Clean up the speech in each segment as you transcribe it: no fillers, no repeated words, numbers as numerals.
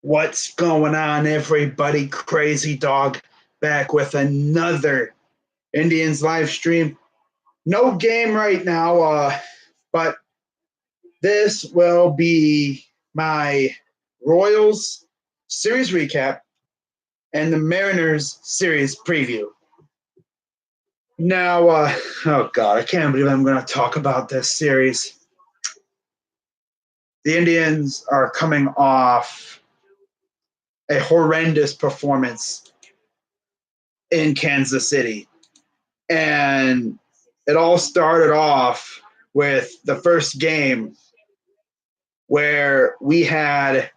What's going on, everybody? Crazy Dog back with another Indians live stream. No game right now, but this will be my Royals series recap and the Mariners series preview. Now, oh God, I can't believe I'm going to talk about this series. The Indians are coming off a horrendous performance in Kansas City. And it all started off with the first game where we had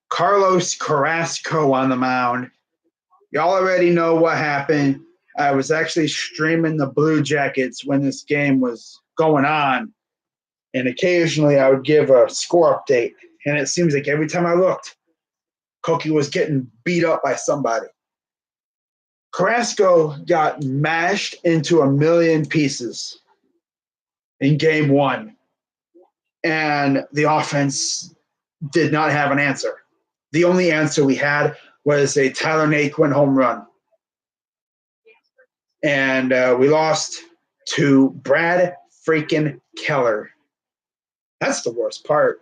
Carlos Carrasco on the mound. Y'all already know what happened. I was actually streaming the Blue Jackets when this game was going on, and occasionally I would give a score update. And it seems like every time I looked, Koki was getting beat up by somebody. Carrasco got mashed into a million pieces in game one, and the offense did not have an answer. The only answer we had was a Tyler Naquin home run. And we lost to Brad freaking Keller. That's the worst part.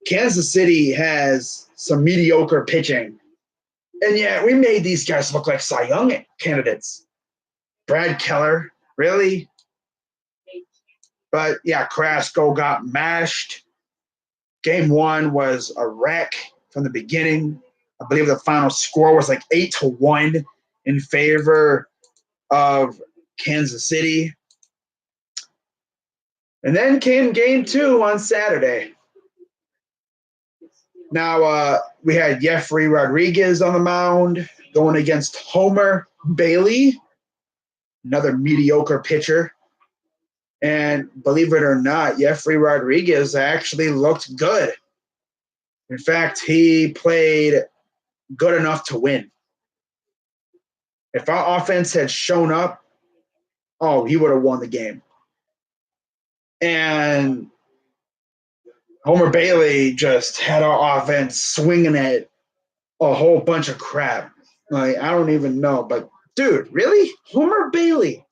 Kansas City has some mediocre pitching. And yeah, we made these guys look like Cy Young candidates. Brad Keller, really? But yeah, Carrasco got mashed. Game one was a wreck from the beginning. I believe the final score was like 8-1 in favor of Kansas City. And then came game two on Saturday. Now, we had Jeffrey Rodriguez on the mound going against Homer Bailey, another mediocre pitcher. And believe it or not, Jeffrey Rodriguez actually looked good. In fact, he played good enough to win. If our offense had shown up, he would have won the game. And Homer Bailey just had our offense swinging at a whole bunch of crap. Like, I don't even know. But, dude, really? Homer Bailey?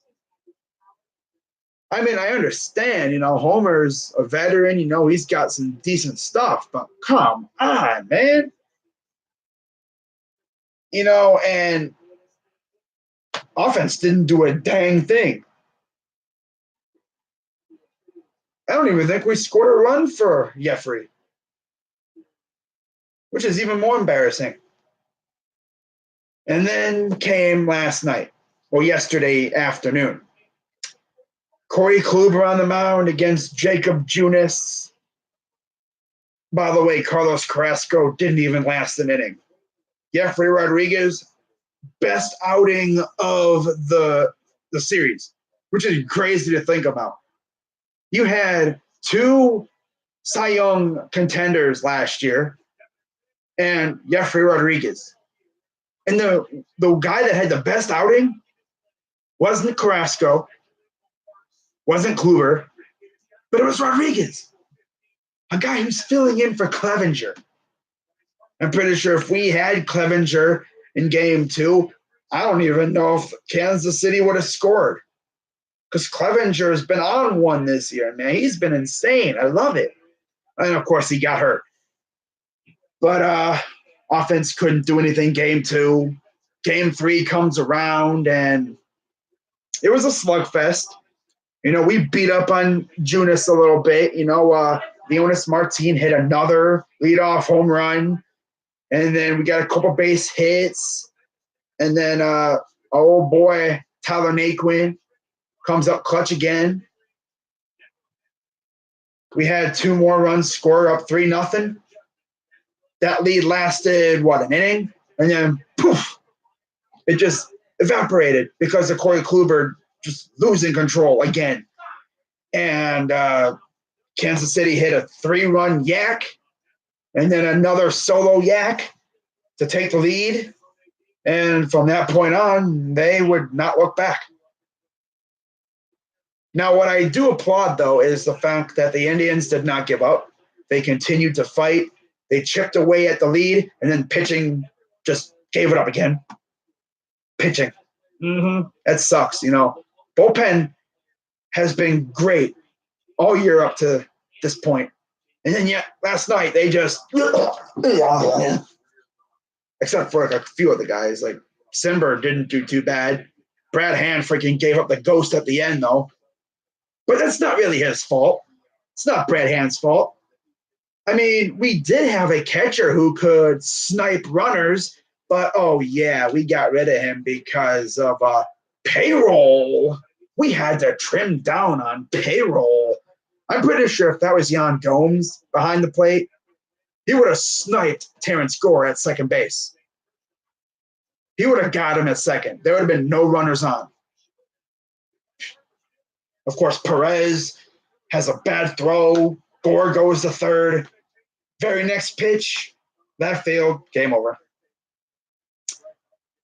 I mean, I understand, Homer's a veteran. He's got some decent stuff. But come on, man. And offense didn't do a dang thing. I don't even think we scored a run for Jeffrey, which is even more embarrassing. And then came yesterday afternoon. Corey Kluber on the mound against Jacob Junis. By the way, Carlos Carrasco didn't even last an inning. Jeffrey Rodriguez, best outing of the series, which is crazy to think about. You had two Cy Young contenders last year and Jeffrey Rodriguez. And the guy that had the best outing wasn't Carrasco, wasn't Kluber, but it was Rodriguez, a guy who's filling in for Clevenger. I'm pretty sure if we had Clevenger in game two, I don't even know if Kansas City would have scored. Because Clevenger has been on one this year, man. He's been insane. I love it. And, of course, he got hurt. But offense couldn't do anything game two. Game three comes around, and it was a slugfest. We beat up on Junis a little bit. Leonis Martin hit another leadoff home run. And then we got a couple base hits. And then our old boy, Tyler Naquin, comes up clutch again. We had two more runs scored, up 3-0. That lead lasted, an inning? And then, poof, it just evaporated because of Corey Kluber just losing control again. And Kansas City hit a 3-run yak and then another solo yak to take the lead. And from that point on, they would not look back. Now, what I do applaud, though, is the fact that the Indians did not give up. They continued to fight. They chipped away at the lead, and then pitching just gave it up again. Pitching. That sucks, Bullpen has been great all year up to this point. And then, last night they just except for like a few of the guys. Like Simber didn't do too bad. Brad Hand freaking gave up the ghost at the end, though. But that's not really his fault. It's not Brad Hand's fault. I mean, we did have a catcher who could snipe runners, but we got rid of him because of payroll. We had to trim down on payroll. I'm pretty sure if that was Yan Gomes behind the plate, he would have sniped Terrence Gore at second base. He would have got him at second. There would have been no runners on. Of course, Perez has a bad throw. Gore goes to third. Very next pitch, that failed. Game over.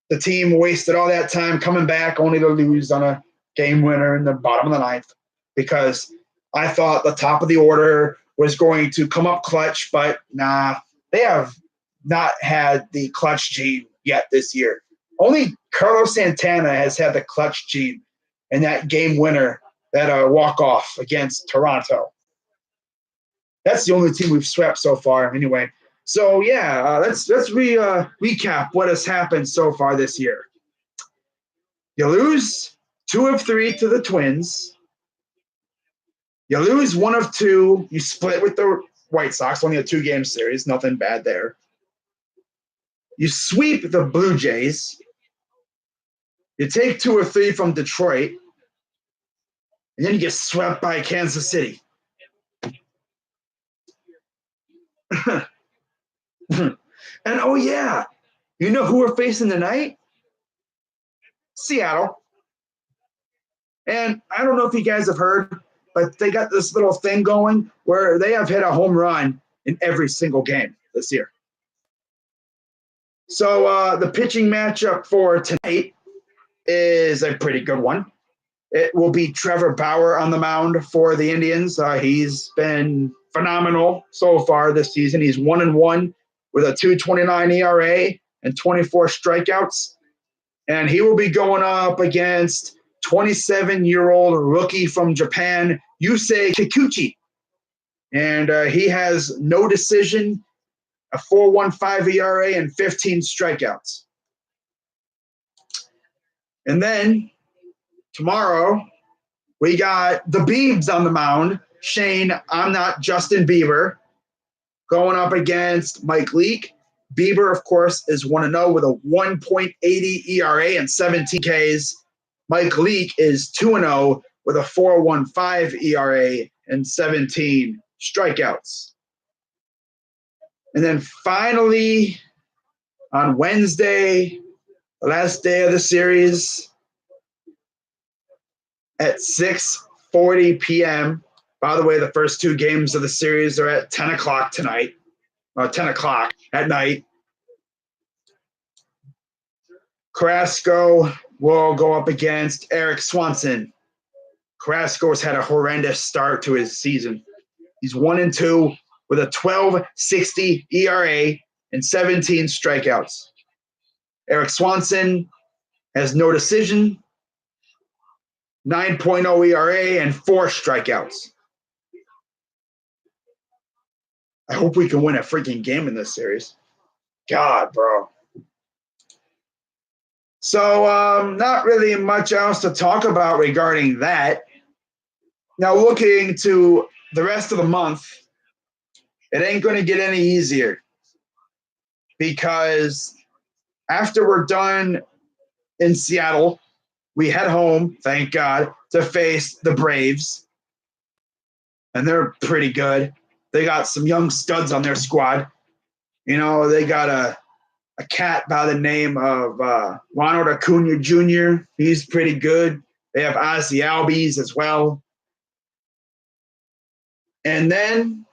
The team wasted all that time coming back only to lose on a game winner in the bottom of the ninth because I thought the top of the order was going to come up clutch, but nah, they have not had the clutch gene yet this year. Only Carlos Santana has had the clutch gene in that game winner, that walk-off against Toronto. That's the only team we've swept so far anyway. So, let's recap what has happened so far this year. You lose 2 of 3 to the Twins. You lose 1 of 2. You split with the White Sox, only a 2-game series. Nothing bad there. You sweep the Blue Jays. You take 2 or 3 from Detroit. And then you get swept by Kansas City. And you know who we're facing tonight? Seattle. And I don't know if you guys have heard, but they got this little thing going where they have hit a home run in every single game this year. So the pitching matchup for tonight is a pretty good one. It will be Trevor Bauer on the mound for the Indians. He's been phenomenal so far this season. He's 1-1 with a 2.29 ERA and 24 strikeouts. And he will be going up against 27-year-old rookie from Japan, Yusei Kikuchi. And he has no decision, a 4.15 ERA, and 15 strikeouts. And then tomorrow, we got the Biebs on the mound. Shane, I'm not Justin Bieber, going up against Mike Leake. Bieber, of course, is 1-0 with a 1.80 ERA and 17 Ks. Mike Leake is 2-0 with a 4.15 ERA and 17 strikeouts. And then finally, on Wednesday, the last day of the series, at 6:40 p.m. By the way, the first 2 games of the series are at 10 o'clock tonight, or 10 o'clock at night. Carrasco will go up against Eric Swanson. Carrasco's had a horrendous start to his season. He's 1-2 with a 12.60 ERA and 17 strikeouts. Eric Swanson has no decision, 9.0 ERA, and 4 strikeouts. I hope we can win a freaking game in this series. God, bro. So, not really much else to talk about regarding that. Now, looking to the rest of the month, it ain't going to get any easier because after we're done in Seattle, we head home, thank God, to face the Braves. And they're pretty good. They got some young studs on their squad. They got a cat by the name of Ronald Acuna Jr. He's pretty good. They have Ozzy Albies as well. And then,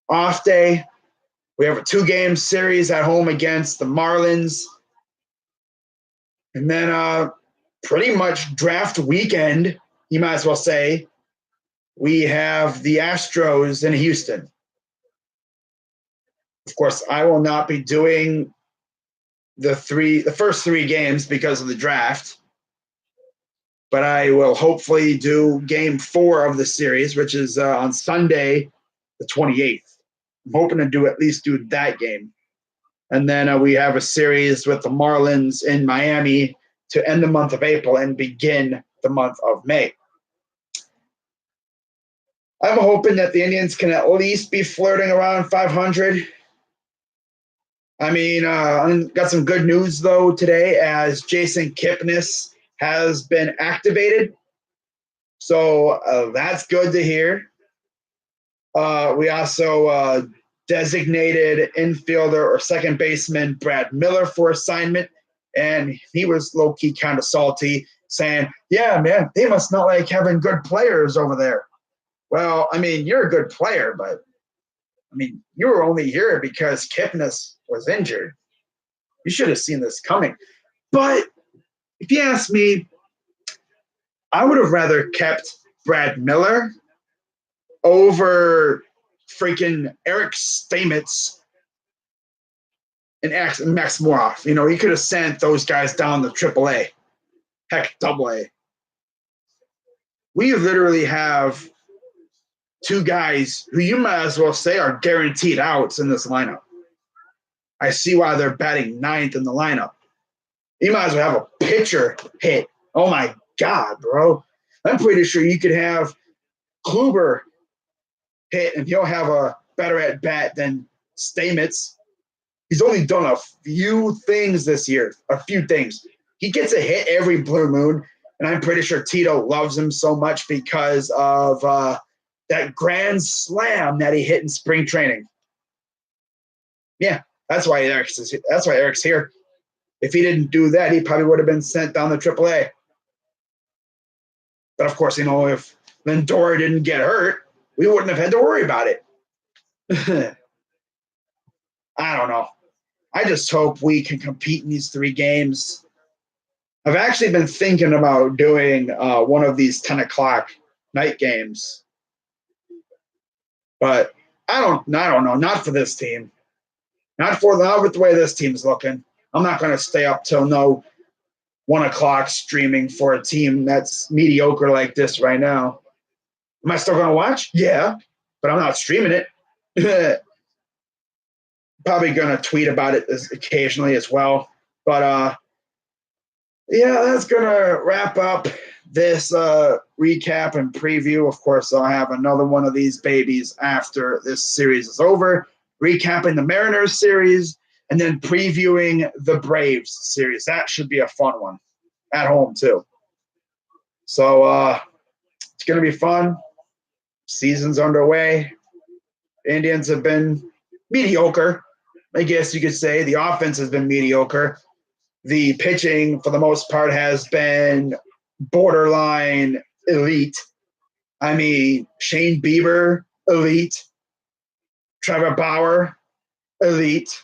off day, we have a 2-game series at home against the Marlins. And then pretty much draft weekend, you might as well say, we have the Astros in Houston. Of course, I will not be doing the first three games because of the draft, but I will hopefully do game 4 of the series, which is on Sunday, the 28th. I'm hoping to at least do that game. And then we have a series with the Marlins in Miami to end the month of April and begin the month of May. I'm hoping that the Indians can at least be flirting around 500. I mean, got some good news, though, today as Jason Kipnis has been activated. So that's good to hear. We also designated infielder or second baseman Brad Miller for assignment, and he was low-key kind of salty, saying, yeah, man, they must not like having good players over there. Well, I mean, you're a good player, but, I mean, you were only here because Kipnis was injured. You should have seen this coming. But if you ask me, I would have rather kept Brad Miller over freaking Eric Stamets and Max Moroff. You know, he could have sent those guys down to AAA. Heck, AA. We literally have two guys who you might as well say are guaranteed outs in this lineup. I see why they're batting 9th in the lineup. You might as well have a pitcher hit. Oh, my God, bro. I'm pretty sure you could have Kluber hit and he'll have a better at bat than Stamets. He's only done a few things this year, a few things. He gets a hit every blue moon, and I'm pretty sure Tito loves him so much because of that grand slam that he hit in spring training. Yeah, that's why Eric's here. If he didn't do that, he probably would have been sent down to AAA. But of course, you know, if Lindor didn't get hurt, we wouldn't have had to worry about it. I don't know. I just hope we can compete in these 3 games. I've actually been thinking about doing one of these 10 o'clock night games. But I don't know. Not for this team. Not with the way this team's looking. I'm not going to stay up till 1 o'clock streaming for a team that's mediocre like this right now. Am I still going to watch? Yeah, but I'm not streaming it. Probably going to tweet about it occasionally as well. But, yeah, that's going to wrap up this recap and preview. Of course, I'll have another one of these babies after this series is over, recapping the Mariners series and then previewing the Braves series. That should be a fun one at home, too. So it's going to be fun. Season's underway. Indians have been mediocre, I guess you could say. The offense has been mediocre. The pitching, for the most part, has been borderline elite. I mean, Shane Bieber, elite. Trevor Bauer, elite.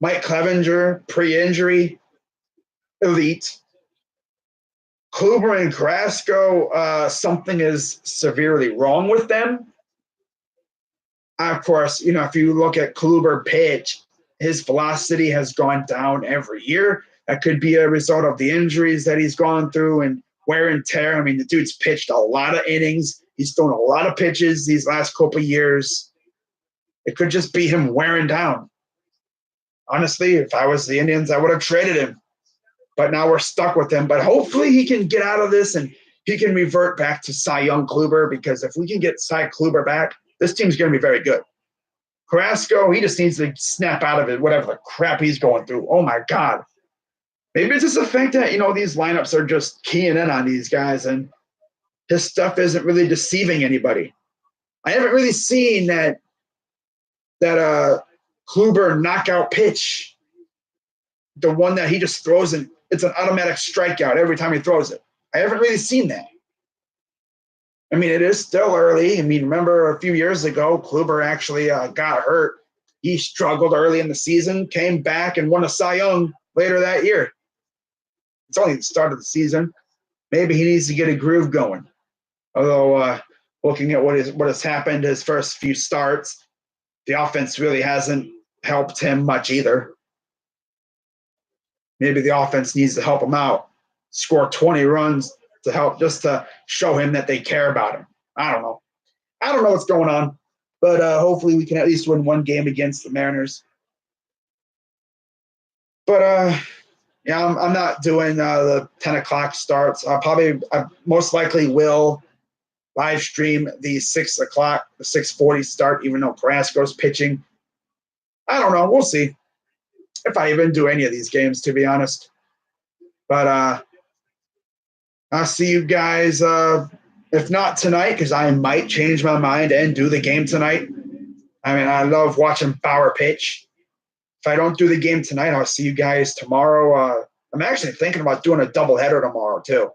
Mike Clevenger, pre-injury, elite. Kluber and Carrasco, something is severely wrong with them. Of course, you know, if you look at Kluber pitch, his velocity has gone down every year. That could be a result of the injuries that he's gone through and wear and tear. I mean, the dude's pitched a lot of innings. He's thrown a lot of pitches these last couple of years. It could just be him wearing down. Honestly, if I was the Indians, I would have traded him. But now we're stuck with him. But hopefully he can get out of this and he can revert back to Cy Young Kluber, because if we can get Cy Kluber back, this team's going to be very good. Carrasco, he just needs to snap out of it, whatever the crap he's going through. Oh, my God. Maybe it's just the fact that, you know, these lineups are just keying in on these guys and his stuff isn't really deceiving anybody. I haven't really seen that Kluber knockout pitch, the one that he just throws in. It's an automatic strikeout every time he throws it. I haven't really seen that. I mean, it is still early. I mean, remember a few years ago, Kluber actually got hurt. He struggled early in the season, came back, and won a Cy Young later that year. It's only the start of the season. Maybe he needs to get a groove going. Although, looking at what has happened his first few starts, the offense really hasn't helped him much either. Maybe the offense needs to help him out, score 20 runs to help, just to show him that they care about him. I don't know. I don't know what's going on, but hopefully we can at least win one game against the Mariners. But yeah, I'm not doing the 10 o'clock starts. I most likely will live stream the 6 o'clock, the 6:40 start, even though Carrasco's pitching. I don't know. We'll see if I even do any of these games, to be honest. But I'll see you guys, if not tonight, because I might change my mind and do the game tonight. I mean, I love watching Bauer pitch. If I don't do the game tonight, I'll see you guys tomorrow. I'm actually thinking about doing a doubleheader tomorrow, too.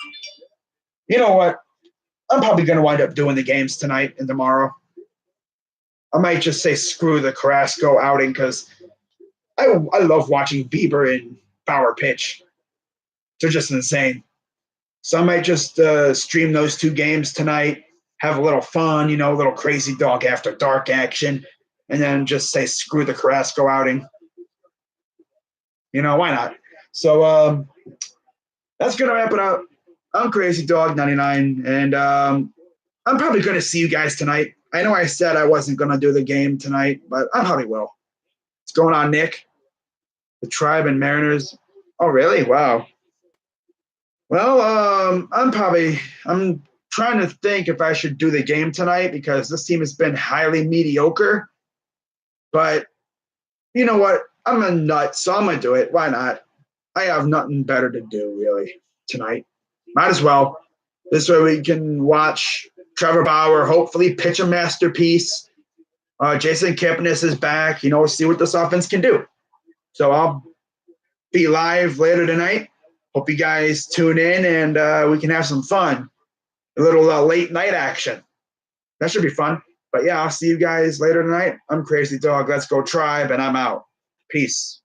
You know what? I'm probably going to wind up doing the games tonight and tomorrow. I might just say screw the Carrasco outing because I love watching Bieber and Bauer pitch. They're just insane. So I might just stream those two games tonight, have a little fun, a little crazy dog after dark action, and then just say screw the Carrasco outing. Why not? So that's going to wrap it up. I'm Crazy Dog 99, and I'm probably going to see you guys tonight. I know I said I wasn't going to do the game tonight, but I probably will. What's going on, Nick? The Tribe and Mariners. Oh, really? Wow. Well, I'm trying to think if I should do the game tonight because this team has been highly mediocre. But you know what? I'm a nut, so I'm going to do it. Why not? I have nothing better to do, really, tonight. Might as well. This way we can watch Trevor Bauer hopefully pitch a masterpiece. Jason Kipnis is back. See what this offense can do. So I'll be live later tonight. Hope you guys tune in and we can have some fun. A little late night action. That should be fun. But yeah, I'll see you guys later tonight. I'm Crazy Dog. Let's go Tribe, and I'm out. Peace.